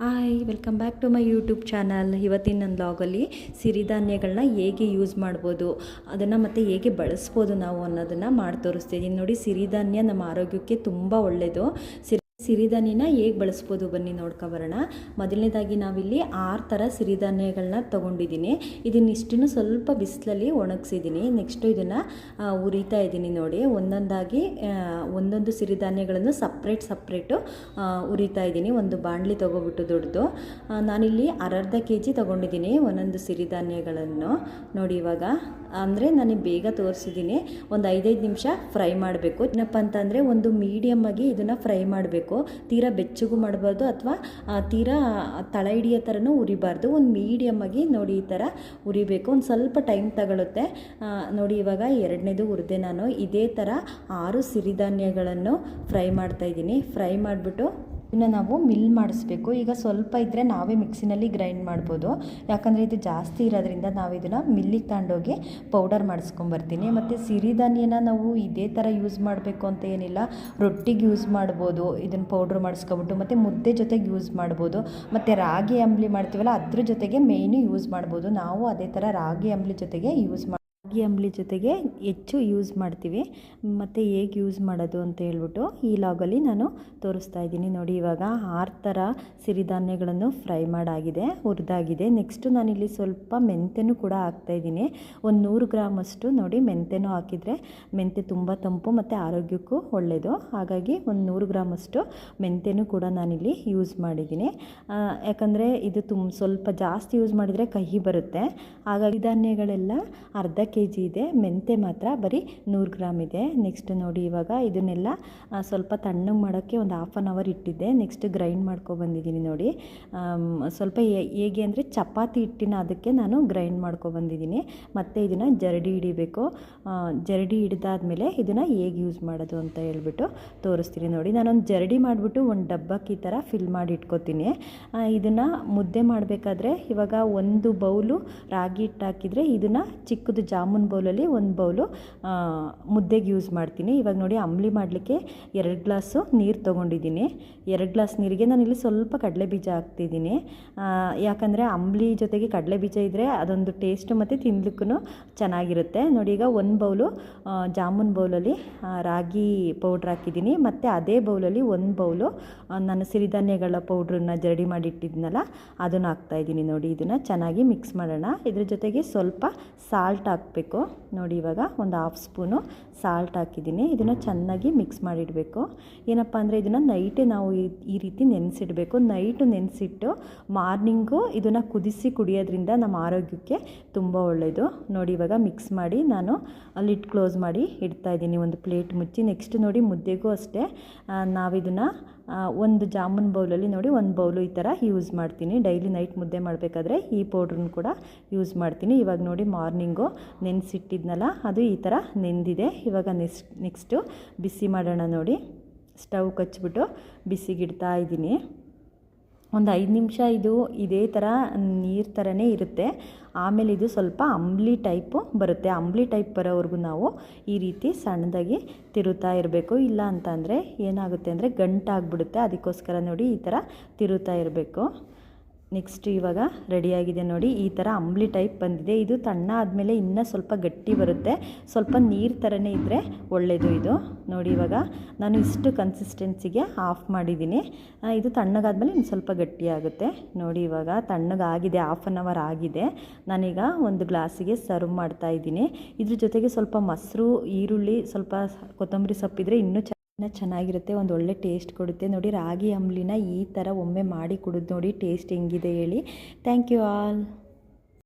Hi welcome back to my YouTube channel. ಇವತ್ತಿನ ನನ್ನ ಬ್ಲಾಗಲ್ಲಿ ಸಿರಿಧಾನ್ಯಗಳನ್ನ ಹೇಗೆ ಯೂಸ್ ಮಾಡ್ಬೋದು, ಅದನ್ನು ಮತ್ತು ಹೇಗೆ ಬಳಸ್ಬೋದು ನಾವು ಅನ್ನೋದನ್ನು ಮಾಡಿ ತೋರಿಸ್ತಿದ್ದೀನಿ. ನೋಡಿ, ಸಿರಿಧಾನ್ಯ ನಮ್ಮ ಆರೋಗ್ಯಕ್ಕೆ ತುಂಬ ಒಳ್ಳೆಯದು. ಸಿರಿಧಾನ್ಯನ ಹೇಗೆ ಬಳಸ್ಬೋದು ಬನ್ನಿ ನೋಡ್ಕೊಬರೋಣ. ಮೊದಲನೇದಾಗಿ ನಾವಿಲ್ಲಿ 6 ಥರ ಸಿರಿಧಾನ್ಯಗಳನ್ನ ತೊಗೊಂಡಿದ್ದೀನಿ. ಇದನ್ನಿಷ್ಟನ್ನು ಸ್ವಲ್ಪ ಬಿಸಿಲಲ್ಲಿ ಒಣಗಿಸಿದ್ದೀನಿ. ನೆಕ್ಸ್ಟು ಇದನ್ನು ಉರಿತಾ ಇದ್ದೀನಿ. ನೋಡಿ, ಒಂದೊಂದಾಗಿ ಒಂದೊಂದು ಸಿರಿಧಾನ್ಯಗಳನ್ನು ಸಪ್ರೇಟು ಉರಿತಾ ಇದ್ದೀನಿ. ಒಂದು ಬಾಣಲಿ ತೊಗೊಬಿಟ್ಟು ದೊಡ್ಡದು ನಾನಿಲ್ಲಿ ಅರ್ಧ kg ತೊಗೊಂಡಿದ್ದೀನಿ ಒಂದೊಂದು ಸಿರಿಧಾನ್ಯಗಳನ್ನು. ನೋಡಿ, ಇವಾಗ ಅಂದರೆ ನನಗೆ ಬೇಗ ತೋರಿಸಿದ್ದೀನಿ. ಒಂದು 5 ನಿಮಿಷ ಫ್ರೈ ಮಾಡಬೇಕು. ಏನಪ್ಪ ಅಂತಂದರೆ ಒಂದು ಮೀಡಿಯಮ್ ಆಗಿ ಇದನ್ನು ಫ್ರೈ ಮಾಡಬೇಕು. ತೀರಾ ಬೆಚ್ಚಗೂ ಮಾಡಬಾರ್ದು ಅಥವಾ ತೀರಾ ತಳ ಹಿಡಿಯೋ ಥರನೂ ಉರಿಬಾರ್ದು. ಒಂದು ಮೀಡಿಯಮ್ ಆಗಿ ನೋಡಿ ಈ ಥರ ಉರಿಬೇಕು. ಒಂದು ಸ್ವಲ್ಪ ಟೈಮ್ ತಗೊಳುತ್ತೆ. ನೋಡಿ, ಇವಾಗ ಎರಡನೇದು ಹುರಿದೆ. ನಾನು ಇದೇ ಥರ 6 ಸಿರಿಧಾನ್ಯಗಳನ್ನು ಫ್ರೈ ಮಾಡ್ತಾಯಿದ್ದೀನಿ. ಫ್ರೈ ಮಾಡಿಬಿಟ್ಟು ಇನ್ನು ನಾವು ಮಿಲ್ ಮಾಡಿಸ್ಬೇಕು. ಈಗ ಸ್ವಲ್ಪ ಇದ್ದರೆ ನಾವೇ ಮಿಕ್ಸಿನಲ್ಲಿ ಗ್ರೈಂಡ್ ಮಾಡ್ಬೋದು. ಯಾಕಂದರೆ ಇದು ಜಾಸ್ತಿ ಇರೋದ್ರಿಂದ ನಾವು ಇದನ್ನು ಮಿಲ್ಲಿಗೆ ತಗೊಂಡೋಗಿ ಪೌಡರ್ ಮಾಡಿಸ್ಕೊಂಬರ್ತೀನಿ. ಮತ್ತು ಸಿರಿಧಾನ್ಯನ ನಾವು ಇದೇ ಥರ ಯೂಸ್ ಮಾಡಬೇಕು ಅಂತ ಏನಿಲ್ಲ. ರೊಟ್ಟಿಗೆ ಯೂಸ್ ಮಾಡ್ಬೋದು ಇದನ್ನು ಪೌಡ್ರ್ ಮಾಡಿಸ್ಕೊಬಿಟ್ಟು, ಮತ್ತು ಮುದ್ದೆ ಜೊತೆಗೆ ಯೂಸ್ ಮಾಡ್ಬೋದು. ಮತ್ತು ರಾಗಿ ಅಂಬಲಿ ಮಾಡ್ತೀವಲ್ಲ ಅದ್ರ ಜೊತೆಗೆ ಮೇಯ್ನು ಯೂಸ್ ಮಾಡ್ಬೋದು. ನಾವು ಅದೇ ಥರ ರಾಗಿ ಅಂಬಲಿ ಜೊತೆಗೆ ರಾಗಿ ಅಂಬಲಿ ಜೊತೆಗೆ ಹೆಚ್ಚು ಯೂಸ್ ಮಾಡ್ತೀವಿ. ಮತ್ತು ಹೇಗೆ ಯೂಸ್ ಮಾಡೋದು ಅಂತ ಹೇಳ್ಬಿಟ್ಟು ಈ ಲಾಗಲ್ಲಿ ನಾನು ತೋರಿಸ್ತಾ ಇದ್ದೀನಿ. ನೋಡಿ, ಇವಾಗ 6 ಥರ ಸಿರಿಧಾನ್ಯಗಳನ್ನು ಫ್ರೈ ಮಾಡಾಗಿದೆ, ಹುರಿದಾಗಿದೆ. ನೆಕ್ಸ್ಟು ನಾನಿಲ್ಲಿ ಸ್ವಲ್ಪ ಮೆಂತ್ಯನೂ ಕೂಡ ಹಾಕ್ತಾಯಿದ್ದೀನಿ. ಒಂದು 100 ಗ್ರಾಮಷ್ಟು ನೋಡಿ ಮೆಂತ್ಯನೂ ಹಾಕಿದರೆ ಮೆಂತ್ಯ ತುಂಬ ತಂಪು ಮತ್ತು ಆರೋಗ್ಯಕ್ಕೂ ಒಳ್ಳೆಯದು. ಹಾಗಾಗಿ ಒಂದು 100 ಗ್ರಾಮಷ್ಟು ಮೆಂತ್ಯನೂ ಕೂಡ ನಾನಿಲ್ಲಿ ಯೂಸ್ ಮಾಡಿದ್ದೀನಿ. ಯಾಕಂದರೆ ಇದು ಸ್ವಲ್ಪ ಜಾಸ್ತಿ ಯೂಸ್ ಮಾಡಿದರೆ ಕಹಿ ಬರುತ್ತೆ. ಹಾಗಾಗಿ ಧಾನ್ಯಗಳೆಲ್ಲ ಅರ್ಧ kg ಇದೆ, ಮೆಂತ್ಯ ಮಾತ್ರ ಬರೀ 100 ಗ್ರಾಮ್ ಇದೆ. ನೆಕ್ಸ್ಟ್ ನೋಡಿ, ಇವಾಗ ಇದನ್ನೆಲ್ಲ ಸ್ವಲ್ಪ ತಣ್ಣಗೆ ಮಾಡೋಕ್ಕೆ ಒಂದು ಹಾಫ್ ಆನ್ ಅವರ್ ಇಟ್ಟಿದ್ದೆ. ನೆಕ್ಸ್ಟ್ ಗ್ರೈಂಡ್ ಮಾಡ್ಕೊಬಂದಿದ್ದೀನಿ. ನೋಡಿ, ಸ್ವಲ್ಪ ಹೇಗೆ ಅಂದರೆ ಚಪಾತಿ ಹಿಟ್ಟಿನ ಅದಕ್ಕೆ ನಾನು ಗ್ರೈಂಡ್ ಮಾಡ್ಕೊಬಂದಿದ್ದೀನಿ. ಮತ್ತು ಇದನ್ನು ಜರಡಿ ಹಿಡಿಬೇಕು. ಜರಡಿ ಹಿಡಿದಾದ್ಮೇಲೆ ಇದನ್ನು ಹೇಗೆ ಯೂಸ್ ಮಾಡೋದು ಅಂತ ಹೇಳ್ಬಿಟ್ಟು ತೋರಿಸ್ತೀನಿ. ನೋಡಿ, ನಾನೊಂದು ಜರಡಿ ಮಾಡಿಬಿಟ್ಟು ಒಂದು ಡಬ್ಬಕ್ಕೆ ಈ ಥರ ಫಿಲ್ ಮಾಡಿ ಇಟ್ಕೊತೀನಿ. ಇದನ್ನು ಮುದ್ದೆ ಮಾಡಬೇಕಾದ್ರೆ ಇವಾಗ ಒಂದು ಬೌಲು ರಾಗಿ ಹಿಟ್ಟು ಹಾಕಿದರೆ ಇದನ್ನು ಚಿಕ್ಕದು ಜಾಮೂನ್ ಬೌಲಲ್ಲಿ ಒಂದು ಬೌಲು ಮುದ್ದೆಗೆ ಯೂಸ್ ಮಾಡ್ತೀನಿ. ಇವಾಗ ನೋಡಿ, ಅಂಬಲಿ ಮಾಡಲಿಕ್ಕೆ 2 ಗ್ಲಾಸು ನೀರು ತೊಗೊಂಡಿದ್ದೀನಿ. 2 ಗ್ಲಾಸ್ ನೀರಿಗೆ ನಾನಿಲ್ಲಿ ಸ್ವಲ್ಪ ಕಡಲೆಬೀಜ ಹಾಕ್ತಿದ್ದೀನಿ. ಯಾಕಂದರೆ ಅಂಬಲಿ ಜೊತೆಗೆ ಕಡಲೆಬೀಜ ಇದ್ದರೆ ಅದೊಂದು ಟೇಸ್ಟು ಮತ್ತು ತಿನ್ಲಿಕ್ಕೂ ಚೆನ್ನಾಗಿರುತ್ತೆ. ನೋಡಿ, ಈಗ 1 ಬೌಲು ಜಾಮೂನ್ ಬೌಲಲ್ಲಿ ರಾಗಿ ಪೌಡ್ರ್ ಹಾಕಿದ್ದೀನಿ. ಮತ್ತು ಅದೇ ಬೌಲಲ್ಲಿ 1 ಬೌಲು ನಾನು ಸಿರಿಧಾನ್ಯಗಳ ಪೌಡ್ರನ್ನ ಜರಡಿ ಮಾಡಿಟ್ಟಿದ್ನಲ್ಲ ಅದನ್ನು ಹಾಕ್ತಾಯಿದ್ದೀನಿ. ನೋಡಿ, ಇದನ್ನು ಚೆನ್ನಾಗಿ ಮಿಕ್ಸ್ ಮಾಡೋಣ. ಇದ್ರ ಜೊತೆಗೆ ಸ್ವಲ್ಪ ಸಾಲ್ಟ್ ಹಾಕಬೇಕು. ನೋಡಿ, ಇವಾಗ ಒಂದು 1/2 ಸ್ಪೂನು ಸಾಲ್ಟ್ ಹಾಕಿದ್ದೀನಿ. ಇದನ್ನು ಚೆನ್ನಾಗಿ ಮಿಕ್ಸ್ ಮಾಡಿಡಬೇಕು. ಏನಪ್ಪ ಅಂದರೆ ಇದನ್ನು ನೈಟೇ ನಾವು ಈ ರೀತಿ ನೆನೆಸಿಡಬೇಕು. ನೈಟು ನೆನೆಸಿಟ್ಟು ಮಾರ್ನಿಂಗು ಇದನ್ನು ಕುದಿಸಿ ಕುಡಿಯೋದ್ರಿಂದ ನಮ್ಮ ಆರೋಗ್ಯಕ್ಕೆ ತುಂಬ ಒಳ್ಳೆಯದು. ನೋಡಿ, ಇವಾಗ ಮಿಕ್ಸ್ ಮಾಡಿ ನಾನು ಲಿಡ್ ಕ್ಲೋಸ್ ಮಾಡಿ ಇಡ್ತಾಯಿದ್ದೀನಿ, ಒಂದು ಪ್ಲೇಟ್ ಮುಚ್ಚಿ. ನೆಕ್ಸ್ಟ್ ನೋಡಿ, ಮುದ್ದೆಗೂ ಅಷ್ಟೇ ನಾವಿದನ್ನು ಒಂದು ಜಾಮೂನ್ ಬೌಲಲ್ಲಿ ನೋಡಿ 1 ಬೌಲು ಈ ಥರ ಯೂಸ್ ಮಾಡ್ತೀನಿ. ಡೈಲಿ ನೈಟ್ ಮುದ್ದೆ ಮಾಡಬೇಕಾದ್ರೆ ಈ ಪೌಡ್ರನ್ನ ಕೂಡ ಯೂಸ್ ಮಾಡ್ತೀನಿ. ಇವಾಗ ನೋಡಿ, ಮಾರ್ನಿಂಗು ನೆನೆಸಿಟ್ಟಿದ್ನಲ್ಲ ಅದು ಈ ಥರ ನೆಂದಿದೆ. ಇವಾಗ ನೆಕ್ಸ್ಟು ಬಿಸಿ ಮಾಡೋಣ. ನೋಡಿ, ಸ್ಟವ್ ಕಚ್ಚಿಬಿಟ್ಟು ಬಿಸಿಗಿಡ್ತಾ ಇದ್ದೀನಿ. ಒಂದು 5 ನಿಮಿಷ ಇದು ಇದೇ ಥರ ನೀರು ಥರನೇ ಇರುತ್ತೆ. ಆಮೇಲೆ ಇದು ಸ್ವಲ್ಪ ಅಂಬಲಿ ಟೈಪು ಬರುತ್ತೆ. ಅಂಬಲಿ ಟೈಪ್ ಬರೋವರೆಗೂ ನಾವು ಈ ರೀತಿ ಸಣ್ಣದಾಗಿ ತಿರುತ್ತಾ ಇರಬೇಕು. ಇಲ್ಲ ಅಂತಂದರೆ ಏನಾಗುತ್ತೆ ಅಂದರೆ ಗಂಟಾಗ್ಬಿಡುತ್ತೆ. ಅದಕ್ಕೋಸ್ಕರ ನೋಡಿ ಈ ಥರ ತಿರುತ್ತಾ ಇರಬೇಕು. ನೆಕ್ಸ್ಟ್ ಇವಾಗ ರೆಡಿಯಾಗಿದೆ. ನೋಡಿ, ಈ ಥರ ಅಂಬಲಿ ಟೈಪ್ ಬಂದಿದೆ. ಇದು ತಣ್ಣ ಆದಮೇಲೆ ಇನ್ನೂ ಸ್ವಲ್ಪ ಗಟ್ಟಿ ಬರುತ್ತೆ. ಸ್ವಲ್ಪ ನೀರು ಥರನೇ ಇದ್ದರೆ ಒಳ್ಳೆಯದು ಇದು. ನೋಡಿ, ಇವಾಗ ನಾನು ಇಷ್ಟು ಕನ್ಸಿಸ್ಟೆನ್ಸಿಗೆ ಆಫ್ ಮಾಡಿದ್ದೀನಿ. ಇದು ತಣ್ಣಗಾದ್ಮೇಲೆ ಇನ್ನು ಸ್ವಲ್ಪ ಗಟ್ಟಿ ಆಗುತ್ತೆ. ನೋಡಿ, ಇವಾಗ ತಣ್ಣಗಾಗಿದೆ, 1/2 ಆನ್ ಅವರ್ ಆಗಿದೆ. ನಾನೀಗ ಒಂದು ಗ್ಲಾಸಿಗೆ ಸರ್ವ್ ಮಾಡ್ತಾಯಿದ್ದೀನಿ. ಇದ್ರ ಜೊತೆಗೆ ಸ್ವಲ್ಪ ಮೊಸರು, ಈರುಳ್ಳಿ, ಸ್ವಲ್ಪ ಕೊತ್ತಂಬರಿ ಸೊಪ್ಪಿದ್ರೆ ಇನ್ನೂ ಚೆನ್ನಾಗಿರುತ್ತೆ. ಒಂದು ಒಳ್ಳೆ ಟೇಸ್ಟ್ ಕೊಡುತ್ತೆ. ನೋಡಿ, ರಾಗಿ ಅಂಬಲಿನ ಈ ಥರ ಒಮ್ಮೆ ಮಾಡಿ ಕುಡಿದು ನೋಡಿ, ಟೇಸ್ಟ್ ಹೆಂಗಿದೆ ಹೇಳಿ. Thank you all.